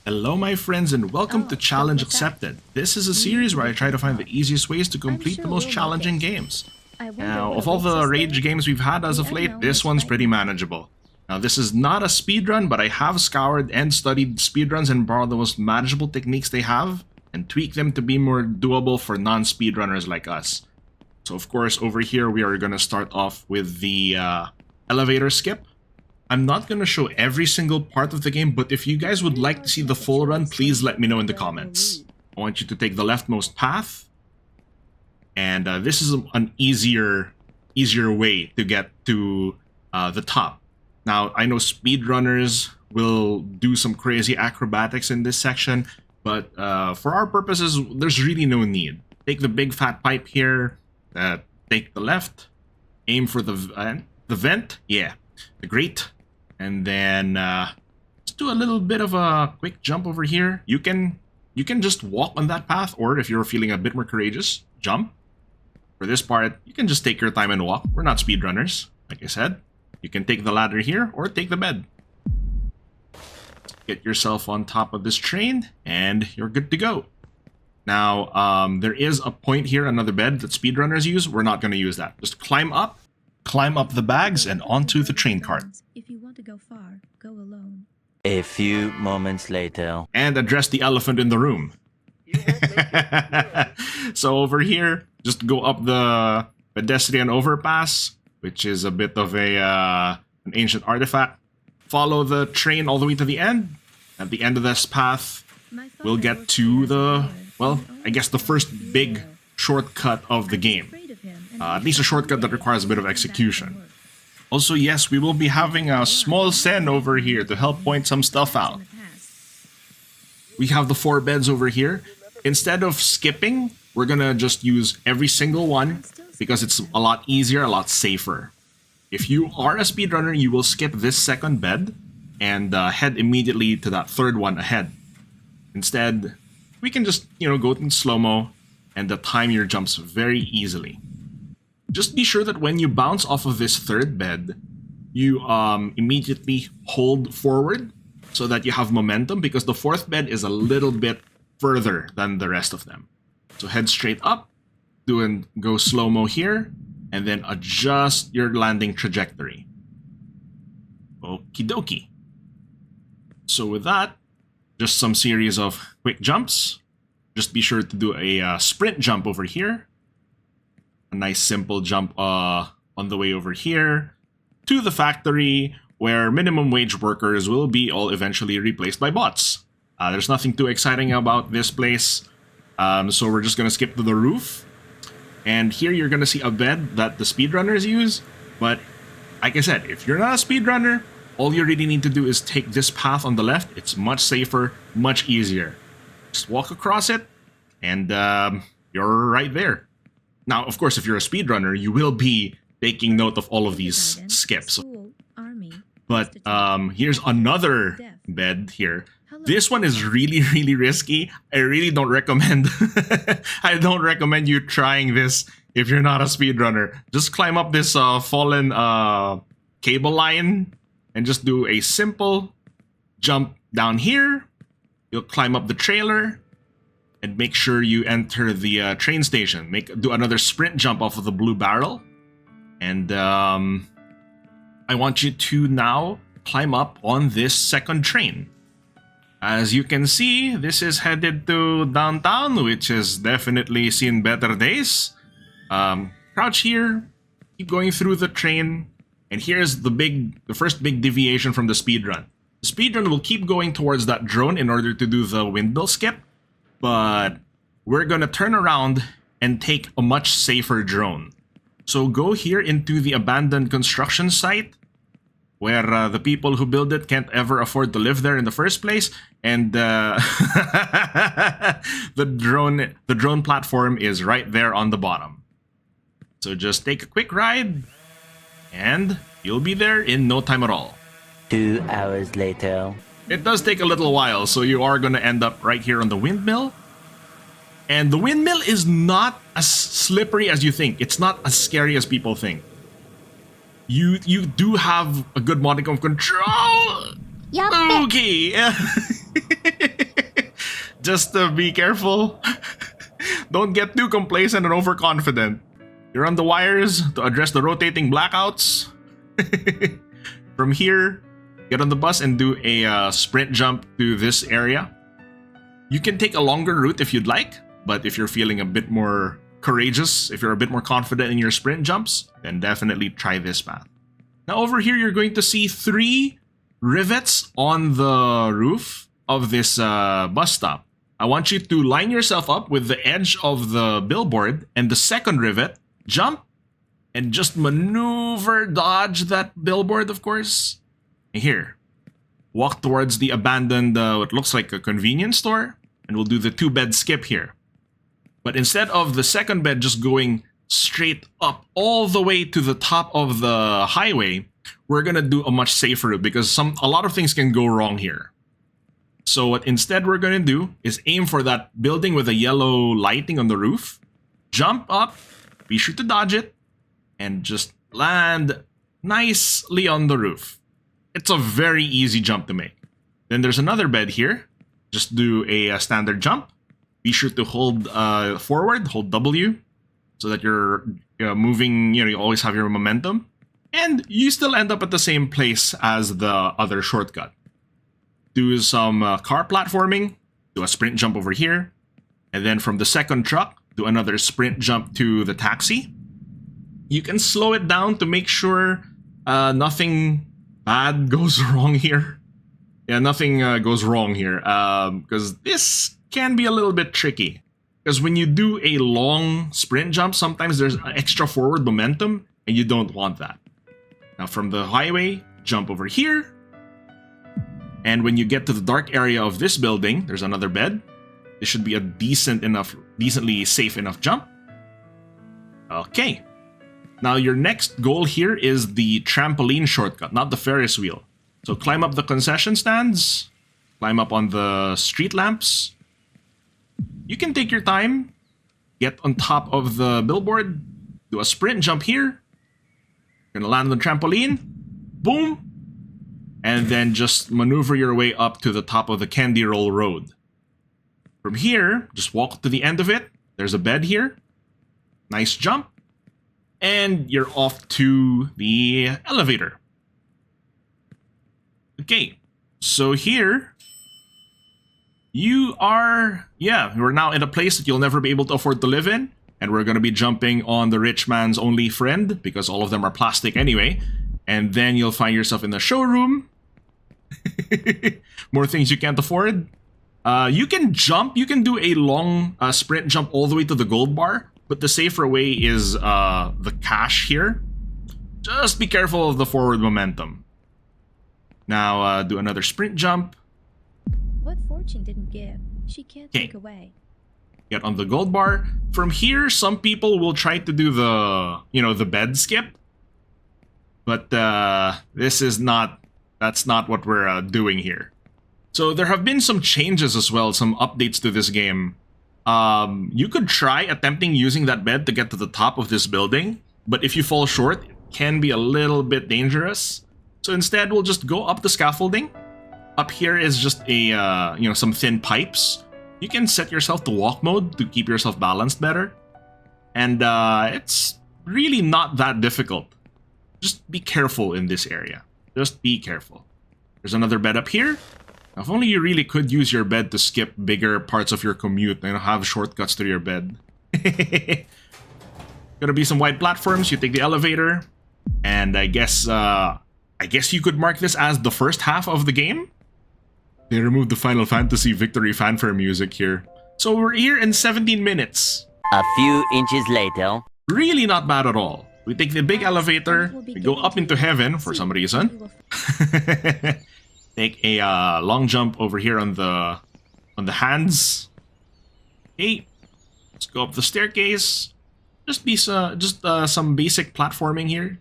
Hello my friends and welcome to Challenge Accepted. This is a series where I try to find the easiest ways to complete the most challenging games. Now, of all the rage games we've had as of late, this one's pretty manageable. Now, this is not a speedrun, but I have scoured and studied speedruns and borrowed the most manageable techniques they have and tweak them to be more doable for non-speedrunners like us. So of course, over here we are going to start off with the elevator skip. I'm not going to show every single part of the game, but if you guys would like to see the full run, please let me know in the comments. I want you to take the leftmost path. And this is an easier way to get to the top. Now, I know speedrunners will do some crazy acrobatics in this section, but for our purposes, there's really no need. Take the big fat pipe here, take the left, aim for the vent, yeah, the grate. And then just do a little bit of a quick jump over here. You can just walk on that path, or if you're feeling a bit more courageous, jump. For this part, you can just take your time and walk. We're not speedrunners, like I said. You can take the ladder here or take the bed. Get yourself on top of this train and you're good to go. Now, there is a point here, another bed that speedrunners use. We're not going to use that. Just climb up the bags and onto the train cart. If you want to go far, go alone. A few moments later. And address the elephant in the room. So over here, just go up the pedestrian overpass, which is a bit of an ancient artifact. Follow the train all the way to the end. At the end of this path, we'll get to the, well, I guess the first big shortcut of the game. At least a shortcut that requires a bit of execution. Also, yes, we will be having a small Sen over here to help point some stuff out. We have the 4 beds over here. Instead of skipping, we're gonna just use every single one because it's a lot easier, a lot safer. If you are a speedrunner, you will skip this second bed and head immediately to that third one ahead. Instead, we can just, go in slow-mo and time your jumps very easily. Just be sure that when you bounce off of this third bed, you immediately hold forward so that you have momentum, because the fourth bed is a little bit further than the rest of them. So head straight up, go slow-mo here, and then adjust your landing trajectory. Okie dokie. So with that, just some series of quick jumps. Just be sure to do a sprint jump over here. A nice simple jump on the way over here to the factory where minimum wage workers will be all eventually replaced by bots. There's nothing too exciting about this place, so we're just going to skip to the roof. And here you're going to see a bed that the speedrunners use, but like I said, if you're not a speedrunner, all you really need to do is take this path on the left. It's much safer, much easier. Just walk across it, and you're right there. Now, of course, if you're a speedrunner, you will be taking note of all of these skips. But here's another bed here. This one is really, really risky. I really don't recommend I don't recommend you trying this if you're not a speedrunner. Just climb up this fallen cable line and just do a simple jump down here. You'll climb up the trailer and make sure you enter the train station. Do another sprint jump off of the blue barrel. And I want you to now climb up on this second train. As you can see, this is headed to downtown, which has definitely seen better days. Crouch here, keep going through the train, and here's the first big deviation from the speedrun. The speedrun will keep going towards that drone in order to do the windmill skip, but we're gonna turn around and take a much safer drone. So go here into the abandoned construction site, where the people who build it can't ever afford to live there in the first place, and the drone platform is right there on the bottom. So just take a quick ride, and you'll be there in no time at all. 2 hours later. It does take a little while, so you are going to end up right here on the windmill. And the windmill is not as slippery as you think. It's not as scary as people think. You do have a good modicum of control. Yup. Okay. Just be careful. Don't get too complacent and overconfident. You're on the wires to address the rotating blackouts. From here, get on the bus and do a sprint jump to this area. You can take a longer route if you'd like, but if you're feeling a bit more courageous, if you're a bit more confident in your sprint jumps, then definitely try this path. Now over here, you're going to see 3 rivets on the roof of this bus stop. I want you to line yourself up with the edge of the billboard and the second rivet, jump, and just maneuver dodge that billboard, of course. And here, walk towards the abandoned, what looks like a convenience store, and we'll do the 2-bed skip here. But instead of the second bed just going straight up all the way to the top of the highway, we're gonna do a much safer route because a lot of things can go wrong here. So what instead we're gonna do is aim for that building with a yellow lighting on the roof, jump up, be sure to dodge it, and just land nicely on the roof. It's a very easy jump to make. Then there's another bed here. Just do a standard jump. Be sure to hold forward, hold W, so that you're moving, you always have your momentum. And you still end up at the same place as the other shortcut. Do some car platforming, do a sprint jump over here. And then from the second truck, do another sprint jump to the taxi. You can slow it down to make sure nothing bad goes wrong here. Yeah, nothing goes wrong here. Because this can be a little bit tricky. Because when you do a long sprint jump, sometimes there's extra forward momentum, and you don't want that. Now from the highway, jump over here. And when you get to the dark area of this building, there's another bed. This should be a decently safe enough jump. Okay. Now your next goal here is the trampoline shortcut, not the Ferris wheel. So climb up the concession stands, climb up on the street lamps. You can take your time, get on top of the billboard, do a sprint jump here. You're gonna land on the trampoline, boom, and then just maneuver your way up to the top of the Candy Roll Road. From here, just walk to the end of it. There's a bed here. Nice jump. And you're off to the elevator. Okay, so here we're now in a place that you'll never be able to afford to live in, and we're going to be jumping on the rich man's only friend because all of them are plastic anyway. And then you'll find yourself in the showroom. More things you can't afford. You can jump, you can do a long sprint jump all the way to the gold bar, but the safer way is the cash here. Just be careful of the forward momentum. Now do another sprint jump. What fortune didn't give, she can't take away. Get on the gold bar. From here, some people will try to do the bed skip. But that's not what we're doing here. So there have been some changes as well, some updates to this game. You could try attempting using that bed to get to the top of this building, but if you fall short, it can be a little bit dangerous. So instead, we'll just go up the scaffolding. Up here is just a some thin pipes. You can set yourself to walk mode to keep yourself balanced better. And it's really not that difficult. Just be careful in this area. Just be careful. There's another bed up here. Now, if only you really could use your bed to skip bigger parts of your commute and have shortcuts to your bed. Gonna be some wide platforms. You take the elevator, and I guess you could mark this as the first half of the game. They removed the Final Fantasy Victory fanfare music here. So we're here in 17 minutes. A few inches later. Really not bad at all. We take the big elevator, we go up into heaven for some reason. Take a long jump over here on the hands. Okay, let's go up the staircase. Just some basic platforming here.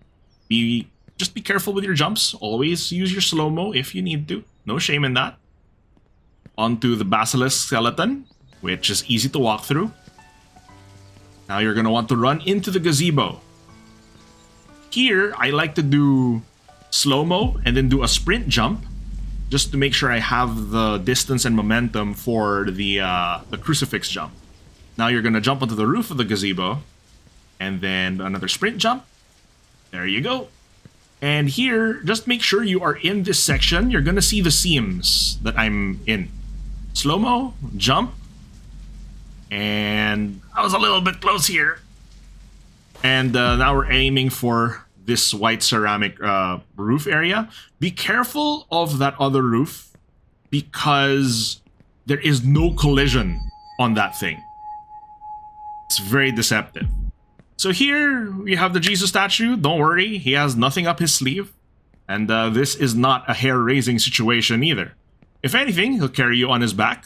Just be careful with your jumps. Always use your slow-mo if you need to. No shame in that. Onto the basilisk skeleton, which is easy to walk through. Now you're gonna want to run into the gazebo. Here, I like to do slow-mo and then do a sprint jump. just to make sure I have the distance and momentum for the crucifix jump. Now you're gonna jump onto the roof of the gazebo, and then another sprint jump. There you go. And here, just make sure you are in this section. You're gonna see the seams that I'm in. Slow-mo, jump, and I was a little bit close here. And now we're aiming for this white ceramic roof area. Be careful of that other roof because there is no collision on that thing. It's very deceptive. So here we have the Jesus statue. Don't worry, he has nothing up his sleeve. And this is not a hair-raising situation either. If anything, he'll carry you on his back.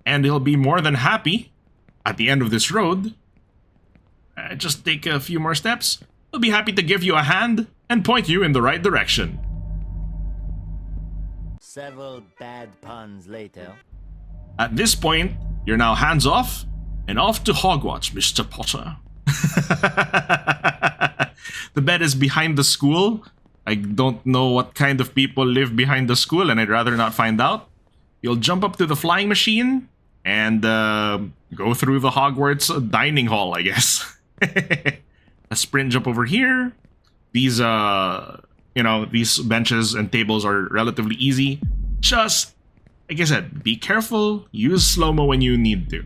And he'll be more than happy at the end of this road. Just take a few more steps. He'll be happy to give you a hand and point you in the right direction. Several bad puns later. At this point, you're now hands off and off to Hogwarts, Mr. Potter. The bed is behind the school. I don't know what kind of people live behind the school, and I'd rather not find out. You'll jump up to the flying machine and go through the Hogwarts dining hall, I guess. A sprint jump over here. These, these benches and tables are relatively easy. Just, like I said, be careful. Use slow-mo when you need to.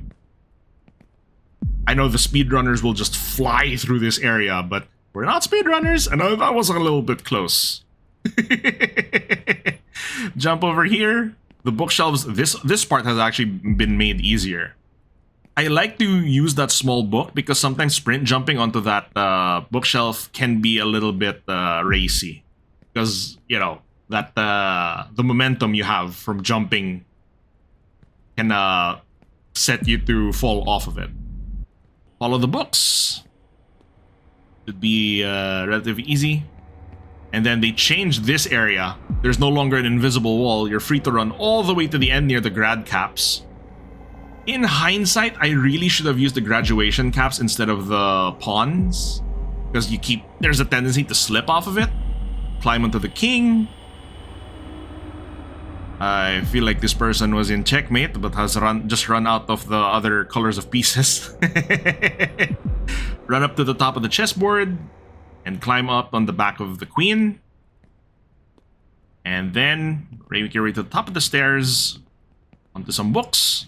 I know the speedrunners will just fly through this area, but we're not speedrunners, and that was a little bit close. Jump over here. The bookshelves, this part has actually been made easier. I like to use that small book because sometimes sprint jumping onto that bookshelf can be a little bit racy. Because, that the momentum you have from jumping can set you to fall off of it. Follow the books. Should be relatively easy. And then they changed this area. There's no longer an invisible wall. You're free to run all the way to the end near the grad caps. In hindsight, I really should have used the graduation caps instead of the pawns. Because there's a tendency to slip off of it. Climb onto the king. I feel like this person was in checkmate, but has just run out of the other colors of pieces. Run up to the top of the chessboard and climb up on the back of the queen. And then make your way to the top of the stairs onto some books.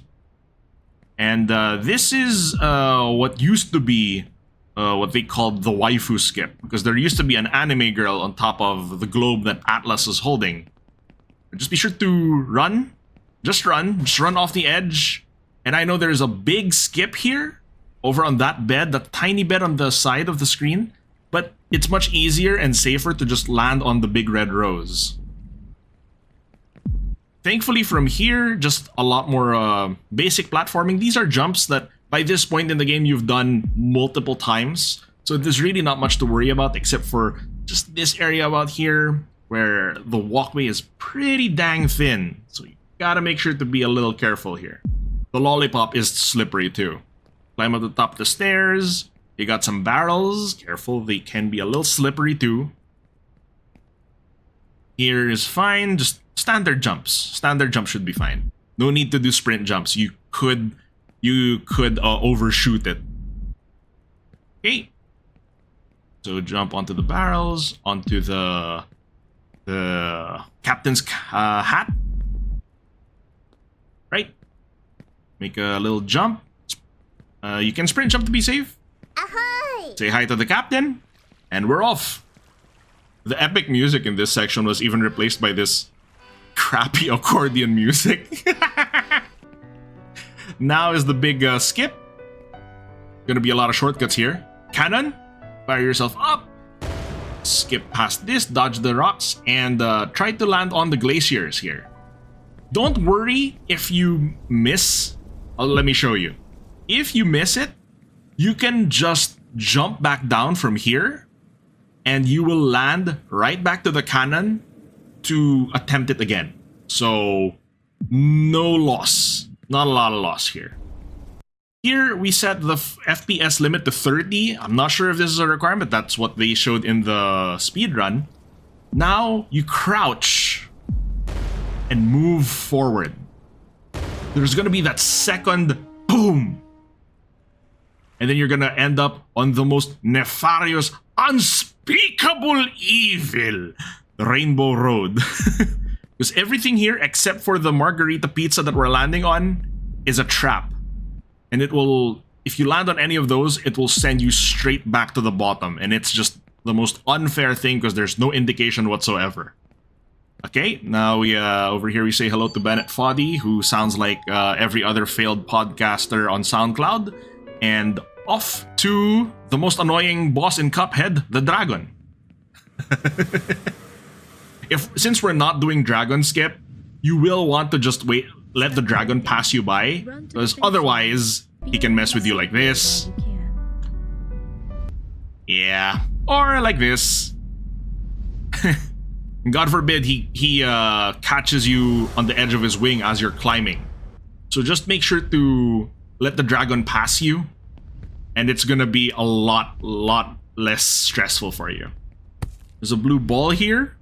And this is what used to be what they called the waifu skip, because there used to be an anime girl on top of the globe that Atlas is holding. Just be sure to run. Just run off the edge. And I know there's a big skip here over on that bed, that tiny bed on the side of the screen, but it's much easier and safer to just land on the big red rose. Thankfully from here, just a lot more basic platforming. These are jumps that by this point in the game you've done multiple times, so there's really not much to worry about except for just this area about here where the walkway is pretty dang thin, so you gotta make sure to be a little careful here. The lollipop is slippery too. Climb up the top of the stairs. You got some barrels. Careful, they can be a little slippery too. Here is fine, just standard jumps. Standard jumps should be fine. No need to do sprint jumps. You could overshoot it. Okay. So jump onto the barrels, onto the captain's hat. Right. Make a little jump. You can sprint jump to be safe. Ahoy! Say hi to the captain, and we're off. The epic music in this section was even replaced by this crappy accordion music. Now is the big skip. Gonna be a lot of shortcuts here. Cannon, fire yourself up. Skip past this, dodge the rocks, and try to land on the glaciers here. Don't worry if you miss. Let me show you. If you miss it, you can just jump back down from here, and you will land right back to the cannon to attempt it again. So, no loss. Not a lot of loss here. Here, we set the FPS limit to 30. I'm not sure if this is a requirement. That's what they showed in the speedrun. Now, you crouch. and move forward. There's gonna be that second boom. And then you're gonna end up on the most nefarious, unspeakable evil, the Rainbow Road. Because everything here, except for the margarita pizza that we're landing on, is a trap. And it will, if you land on any of those, it will send you straight back to the bottom. And it's just the most unfair thing because there's no indication whatsoever. Okay, now we over here we say hello to Bennett Foddy, who sounds like every other failed podcaster on SoundCloud. And off to the most annoying boss in Cuphead, the dragon. Since we're not doing dragon skip, you will want to just wait, let the dragon pass you by, because otherwise he can mess with you like this. Yeah, or like this. God forbid he catches you on the edge of his wing as you're climbing. So just make sure to let the dragon pass you, and it's gonna be a lot less stressful for you. There's a blue ball here.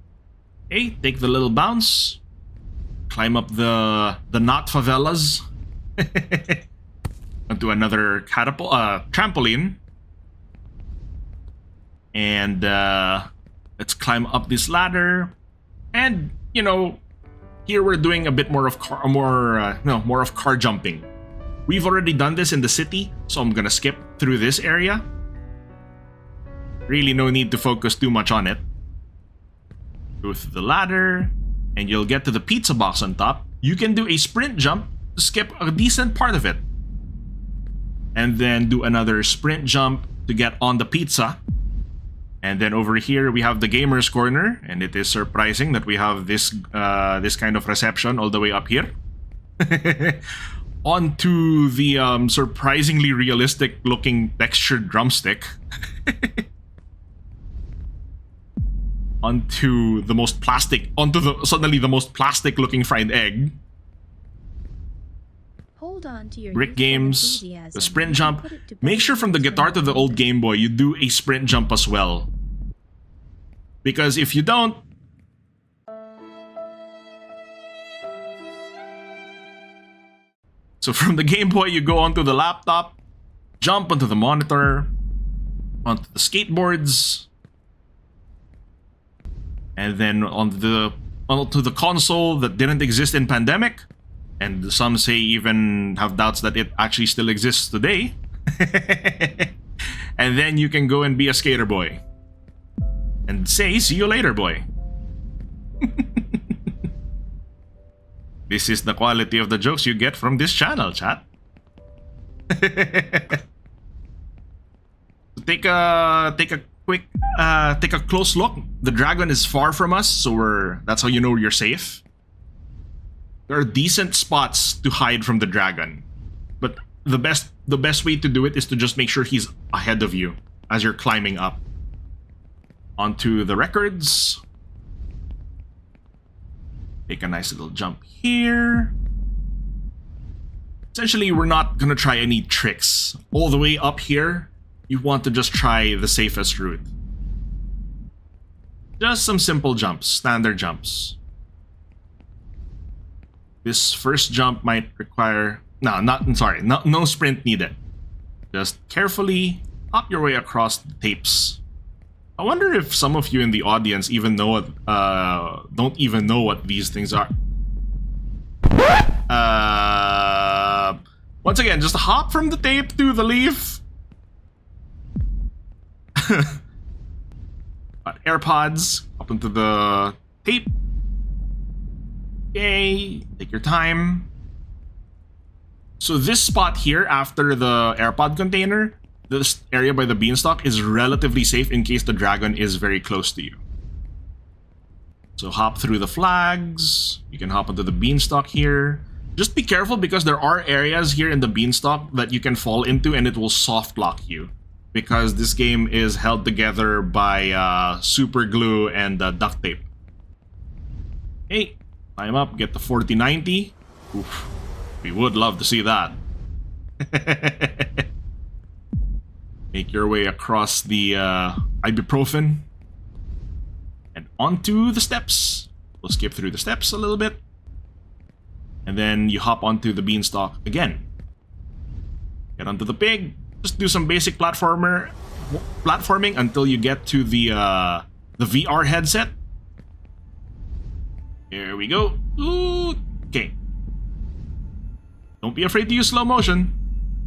Okay, take the little bounce. Climb up the not favelas. Onto another trampoline. And let's climb up this ladder. And, you know, here we're doing a bit more of car jumping. We've already done this in the city, so I'm gonna skip through this area. Really no need to focus too much on it. Go through the ladder, and you'll get to the pizza box on top. You can do a sprint jump to skip a decent part of it. And then do another sprint jump to get on the pizza. And then over here we have the gamer's corner, and it is surprising that we have this this kind of reception all the way up here. Onto the surprisingly realistic looking textured drumstick. Onto the most plastic, suddenly the most plastic looking fried egg. Hold on to your Brick games, enthusiasm. the sprint You can jump. put it to Make better sure from the use guitar when to the you're old older. Game Boy, you do a sprint jump as well. Because if you don't, so from the Game Boy, you go onto the laptop, jump onto the monitor, onto the skateboards, and then onto the console that didn't exist in pandemic, and some say even have doubts that it actually still exists today. And then you can go and be a skater boy. And say, see you later, boy. This is the quality of the jokes you get from this channel, chat. Take a close look. The dragon is far from us, so that's how you know you're safe. There are decent spots to hide from the dragon, but the best way to do it is to just make sure he's ahead of you as you're climbing up. Onto the records. Take a nice little jump here. Essentially, we're not gonna try any tricks. All the way up here, you want to just try the safest route. Just some simple jumps, standard jumps. This first jump might require... no sprint needed. Just carefully hop your way across the tapes. I wonder if some of you in the audience even know don't even know what these things are. Once again, just hop from the tape to the leaf. AirPods, hop into the tape. Yay, take your time. So this spot here after the AirPod container, this area by the beanstalk is relatively safe in case the dragon is very close to you. So hop through the flags. You can hop onto the beanstalk here. Just be careful because there are areas here in the beanstalk that you can fall into and it will soft lock you. Because this game is held together by super glue and duct tape. Hey, climb up, get the 4090. Oof, we would love to see that. Make your way across the ibuprofen and onto the steps. We'll skip through the steps a little bit. And then you hop onto the beanstalk again. Get onto the pig. Just do some basic platforming until you get to the VR headset. There we go. Ooh, okay. Don't be afraid to use slow motion.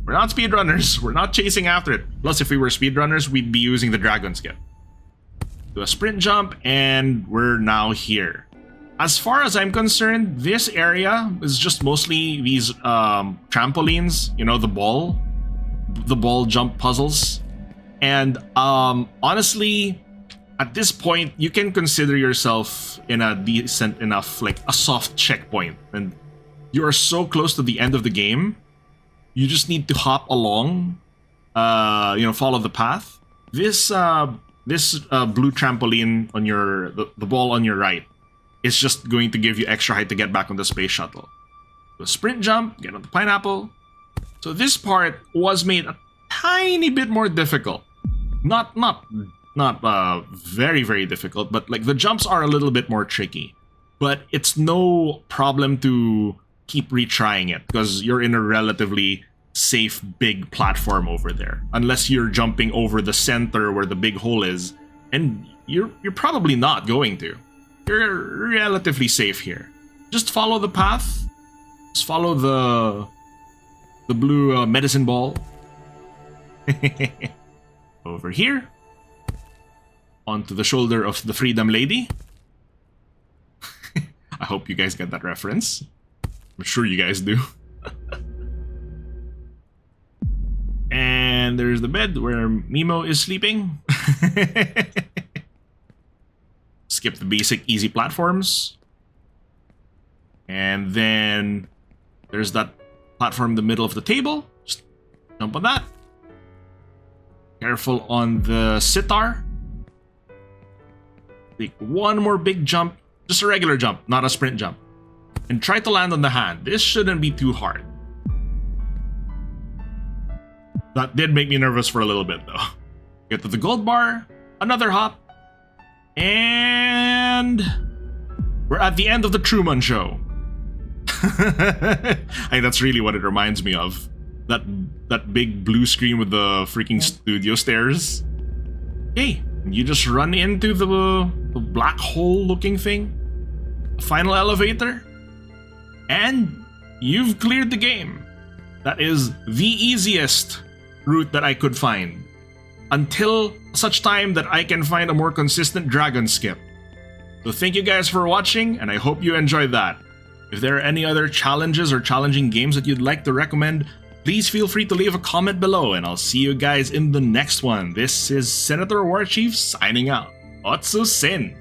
We're not speedrunners. We're not chasing after it. Plus, if we were speedrunners, we'd be using the dragon skip. Do a sprint jump, and we're now here. As far as I'm concerned, this area is just mostly these trampolines, you know, the ball jump puzzles. And honestly, at this point, you can consider yourself in a decent enough, like a soft checkpoint. And you are so close to the end of the game, you just need to hop along, follow the path. This blue trampoline on the ball on your right is just going to give you extra height to get back on the space shuttle. Do a sprint jump, get on the pineapple. So this part was made a tiny bit more difficult. Not very, very difficult, but like the jumps are a little bit more tricky. But it's no problem to keep retrying it because you're in a relatively safe big platform over there. Unless you're jumping over the center where the big hole is, and you're probably not going to. You're relatively safe here. Just follow the path. Just follow the blue medicine ball. Over here. Onto the shoulder of the Freedom Lady. I hope you guys get that reference. I'm sure you guys do. And there's the bed where Mimo is sleeping. Skip the basic easy platforms. And then there's that platform in the middle of the table. Just jump on that. Careful on the sitar. Take one more big jump. Just a regular jump, not a sprint jump. And try to land on the hand. This shouldn't be too hard. That did make me nervous for a little bit though. Get to the gold bar. Another hop. And we're at the end of the Truman Show. I think that's really what it reminds me of. That big blue screen with the freaking studio stairs. Okay, you just run into the black hole looking thing. Final elevator. And you've cleared the game. That is the easiest route that I could find. Until such time that I can find a more consistent dragon skip. So thank you guys for watching, and I hope you enjoyed that. If there are any other challenges or challenging games that you'd like to recommend, please feel free to leave a comment below, and I'll see you guys in the next one. This is Senator Warchief signing out. Otsu Sin!